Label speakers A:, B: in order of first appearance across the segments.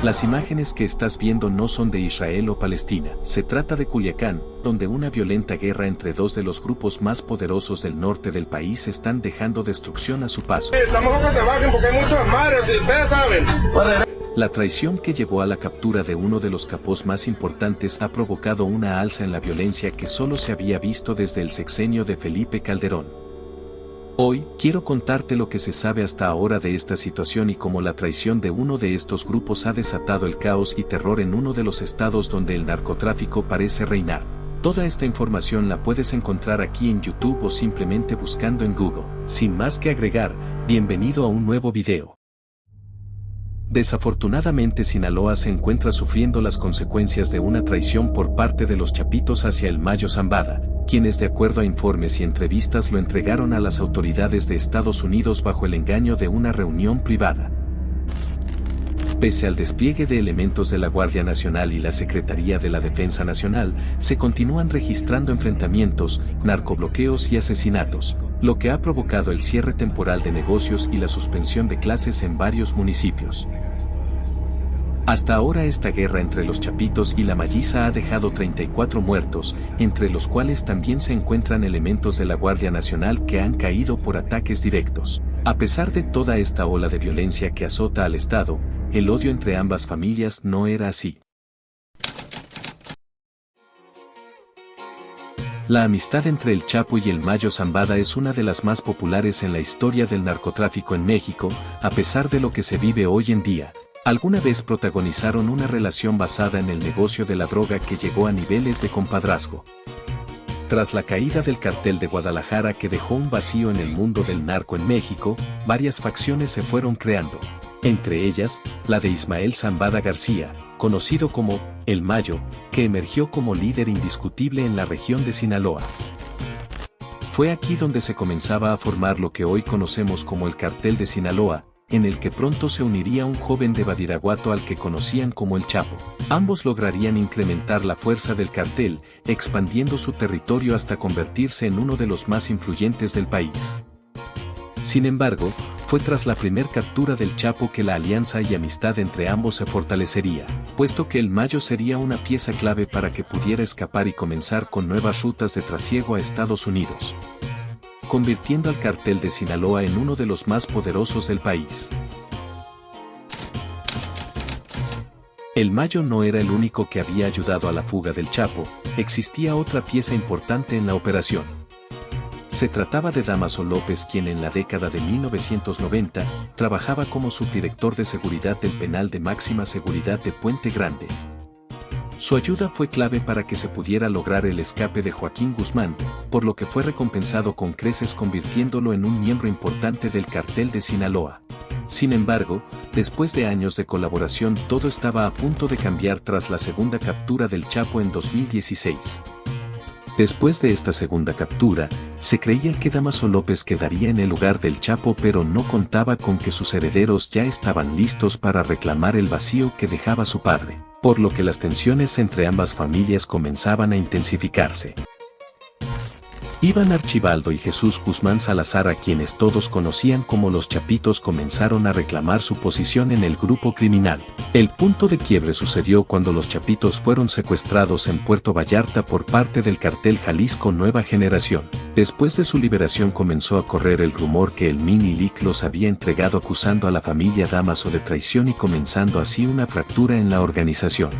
A: Las imágenes que estás viendo no son de Israel o Palestina. Se trata de Culiacán, donde una violenta guerra entre dos de los grupos más poderosos del norte del país están dejando destrucción a su paso.
B: Estamos que se bajen porque hay muchos mares y ustedes saben.
A: La traición que llevó a la captura de uno de los capos más importantes ha provocado una alza en la violencia que solo se había visto desde el sexenio de Felipe Calderón. Hoy, quiero contarte lo que se sabe hasta ahora de esta situación y cómo la traición de uno de estos grupos ha desatado el caos y terror en uno de los estados donde el narcotráfico parece reinar. Toda esta información la puedes encontrar aquí en YouTube o simplemente buscando en Google. Sin más que agregar, bienvenido a un nuevo video. Desafortunadamente Sinaloa se encuentra sufriendo las consecuencias de una traición por parte de los Chapitos hacia el Mayo Zambada, quienes de acuerdo a informes y entrevistas lo entregaron a las autoridades de Estados Unidos bajo el engaño de una reunión privada. Pese al despliegue de elementos de la Guardia Nacional y la Secretaría de la Defensa Nacional, se continúan registrando enfrentamientos, narcobloqueos y asesinatos, lo que ha provocado el cierre temporal de negocios y la suspensión de clases en varios municipios. Hasta ahora esta guerra entre los Chapitos y la Malliza ha dejado 34 muertos, entre los cuales también se encuentran elementos de la Guardia Nacional que han caído por ataques directos. A pesar de toda esta ola de violencia que azota al Estado, el odio entre ambas familias no era así. La amistad entre el Chapo y el Mayo Zambada es una de las más populares en la historia del narcotráfico en México, a pesar de lo que se vive hoy en día. Alguna vez protagonizaron una relación basada en el negocio de la droga que llegó a niveles de compadrazgo. Tras la caída del cartel de Guadalajara que dejó un vacío en el mundo del narco en México, varias facciones se fueron creando. Entre ellas, la de Ismael Zambada García, conocido como El Mayo, que emergió como líder indiscutible en la región de Sinaloa. Fue aquí donde se comenzaba a formar lo que hoy conocemos como el Cartel de Sinaloa, en el que pronto se uniría un joven de Badiraguato al que conocían como el Chapo. Ambos lograrían incrementar la fuerza del cartel, expandiendo su territorio hasta convertirse en uno de los más influyentes del país. Sin embargo, fue tras la primer captura del Chapo que la alianza y amistad entre ambos se fortalecería, puesto que el Mayo sería una pieza clave para que pudiera escapar y comenzar con nuevas rutas de trasiego a Estados Unidos, convirtiendo al cartel de Sinaloa en uno de los más poderosos del país. El Mayo no era el único que había ayudado a la fuga del Chapo, existía otra pieza importante en la operación. Se trataba de Dámaso López, quien en la década de 1990 trabajaba como subdirector de seguridad del penal de máxima seguridad de Puente Grande. Su ayuda fue clave para que se pudiera lograr el escape de Joaquín Guzmán, por lo que fue recompensado con creces convirtiéndolo en un miembro importante del cartel de Sinaloa. Sin embargo, después de años de colaboración todo estaba a punto de cambiar tras la segunda captura del Chapo en 2016. Después de esta segunda captura, se creía que Dámaso López quedaría en el lugar del Chapo, pero no contaba con que sus herederos ya estaban listos para reclamar el vacío que dejaba su padre, por lo que las tensiones entre ambas familias comenzaban a intensificarse. Iván Archibaldo y Jesús Guzmán Salazar, a quienes todos conocían como los Chapitos, comenzaron a reclamar su posición en el grupo criminal. El punto de quiebre sucedió cuando los Chapitos fueron secuestrados en Puerto Vallarta por parte del cartel Jalisco Nueva Generación. Después de su liberación comenzó a correr el rumor que el Mini Lic los había entregado, acusando a la familia Dámaso de traición y comenzando así una fractura en la organización.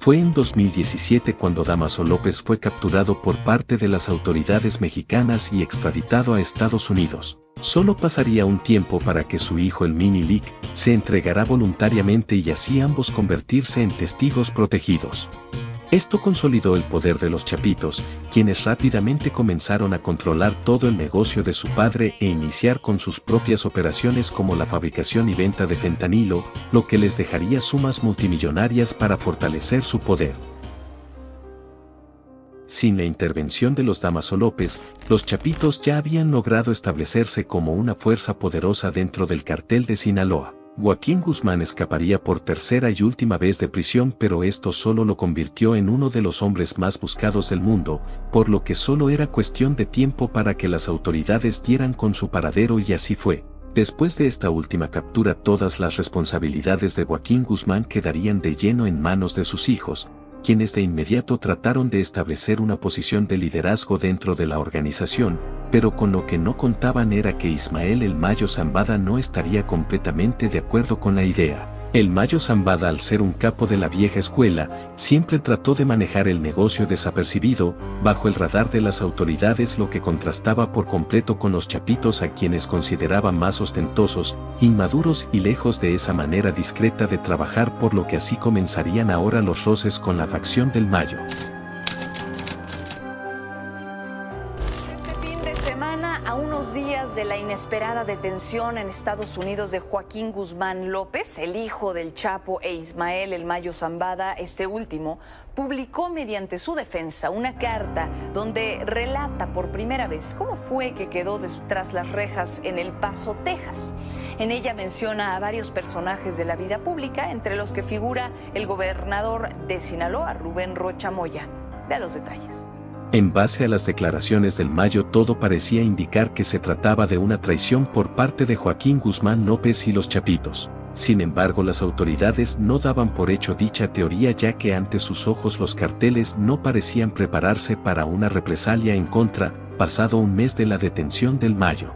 A: Fue en 2017 cuando Dámaso López fue capturado por parte de las autoridades mexicanas y extraditado a Estados Unidos. Solo pasaría un tiempo para que su hijo el Mini Lic se entregara voluntariamente y así ambos convertirse en testigos protegidos. Esto consolidó el poder de los Chapitos, quienes rápidamente comenzaron a controlar todo el negocio de su padre e iniciar con sus propias operaciones como la fabricación y venta de fentanilo, lo que les dejaría sumas multimillonarias para fortalecer su poder. Sin la intervención de los Dámaso López, los Chapitos ya habían logrado establecerse como una fuerza poderosa dentro del cartel de Sinaloa. Joaquín Guzmán escaparía por tercera y última vez de prisión, pero esto solo lo convirtió en uno de los hombres más buscados del mundo, por lo que solo era cuestión de tiempo para que las autoridades dieran con su paradero, y así fue. Después de esta última captura, todas las responsabilidades de Joaquín Guzmán quedarían de lleno en manos de sus hijos, quienes de inmediato trataron de establecer una posición de liderazgo dentro de la organización, pero con lo que no contaban era que Ismael El Mayo Zambada no estaría completamente de acuerdo con la idea. El Mayo Zambada, al ser un capo de la vieja escuela, siempre trató de manejar el negocio desapercibido, bajo el radar de las autoridades, lo que contrastaba por completo con los chapitos, a quienes consideraba más ostentosos, inmaduros y lejos de esa manera discreta de trabajar, por lo que así comenzarían ahora los roces con la facción del Mayo.
C: A unos días de la inesperada detención en Estados Unidos de Joaquín Guzmán López, el hijo del Chapo, e Ismael El Mayo Zambada, este último publicó mediante su defensa una carta donde relata por primera vez cómo fue que quedó tras las rejas en El Paso, Texas. En ella menciona a varios personajes de la vida pública, entre los que figura el gobernador de Sinaloa, Rubén Rocha Moya. Vea los detalles.
A: En base a las declaraciones del Mayo, todo parecía indicar que se trataba de una traición por parte de Joaquín Guzmán López y los chapitos. Sin embargo, las autoridades no daban por hecho dicha teoría, ya que ante sus ojos los carteles no parecían prepararse para una represalia en contra, pasado un mes de la detención del Mayo.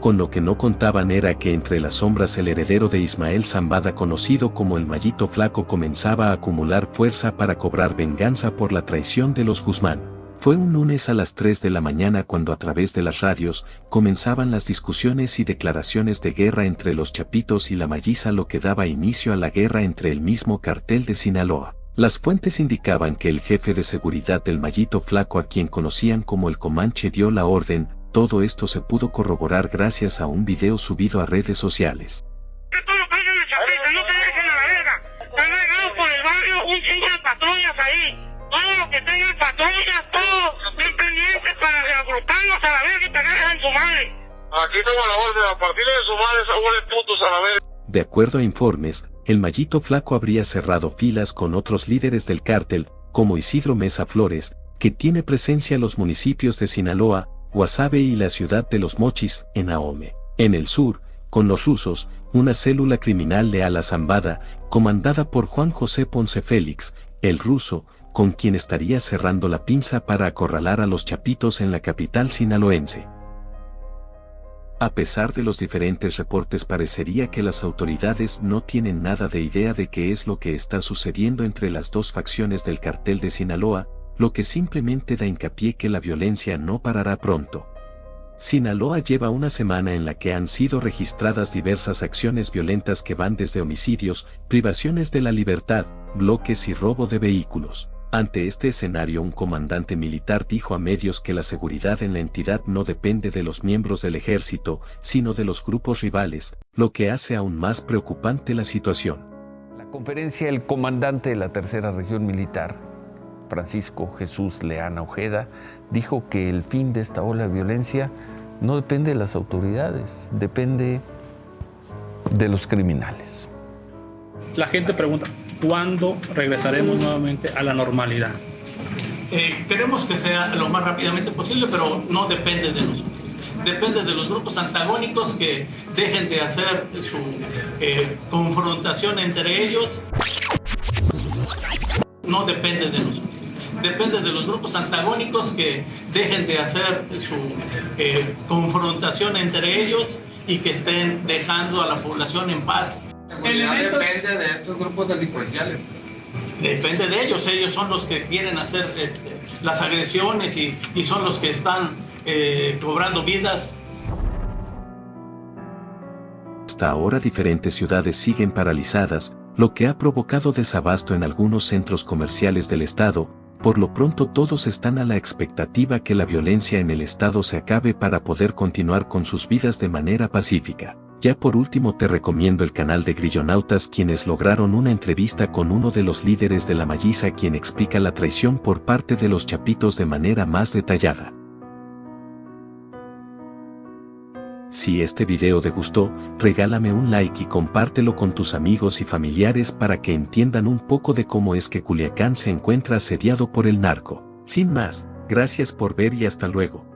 A: Con lo que no contaban era que entre las sombras el heredero de Ismael Zambada, conocido como el Mayito Flaco, comenzaba a acumular fuerza para cobrar venganza por la traición de los Guzmán. Fue un lunes a las 3 de la mañana cuando a través de las radios comenzaban las discusiones y declaraciones de guerra entre los chapitos y la Malliza, lo que daba inicio a la guerra entre el mismo cartel de Sinaloa. Las fuentes indicaban que el jefe de seguridad del Mayito Flaco, a quien conocían como el Comanche, dio la orden. Todo esto se pudo corroborar gracias a un video subido a redes sociales.
D: Todos los que tengan patrullas, todos bien pendientes para agruparlos a la vez y pegarles en su madre. Aquí tengo la orden, a partir de su madre se vuelven putos a la vez.
A: De acuerdo a informes, el Mayito Flaco habría cerrado filas con otros líderes del cártel, como Isidro Mesa Flores, que tiene presencia en los municipios de Sinaloa, Guasave y la ciudad de Los Mochis, en Ahome. En el sur, con los rusos, una célula criminal leal a Zambada, comandada por Juan José Ponce Félix, el ruso, con quien estaría cerrando la pinza para acorralar a los chapitos en la capital sinaloense. A pesar de los diferentes reportes, parecería que las autoridades no tienen nada de idea de qué es lo que está sucediendo entre las dos facciones del cartel de Sinaloa, lo que simplemente da hincapié que la violencia no parará pronto. Sinaloa lleva una semana en la que han sido registradas diversas acciones violentas que van desde homicidios, privaciones de la libertad, bloques y robo de vehículos. Ante este escenario, un comandante militar dijo a medios que la seguridad en la entidad no depende de los miembros del ejército, sino de los grupos rivales, lo que hace aún más preocupante la situación.
E: En la conferencia, el comandante de la Tercera Región Militar, Francisco Jesús Leana Ojeda, dijo que el fin de esta ola de violencia no depende de las autoridades, depende de los criminales.
F: La gente pregunta, ¿cuándo regresaremos nuevamente a la normalidad?
G: Queremos que sea lo más rápidamente posible, pero no depende de nosotros. Depende de los grupos antagónicos que dejen de hacer su confrontación entre ellos. No depende de nosotros. Depende de los grupos antagónicos que dejen de hacer su confrontación entre ellos y que estén dejando a la población en paz.
B: Depende de estos grupos delincuenciales.
G: Depende de ellos son los que quieren hacer las agresiones y son los que están cobrando vidas.
A: Hasta ahora diferentes ciudades siguen paralizadas, lo que ha provocado desabasto en algunos centros comerciales del estado. Por lo pronto todos están a la expectativa que la violencia en el estado se acabe para poder continuar con sus vidas de manera pacífica. Ya por último te recomiendo el canal de Grillonautas, quienes lograron una entrevista con uno de los líderes de la Malliza, quien explica la traición por parte de los chapitos de manera más detallada. Si este video te gustó, regálame un like y compártelo con tus amigos y familiares para que entiendan un poco de cómo es que Culiacán se encuentra asediado por el narco. Sin más, gracias por ver y hasta luego.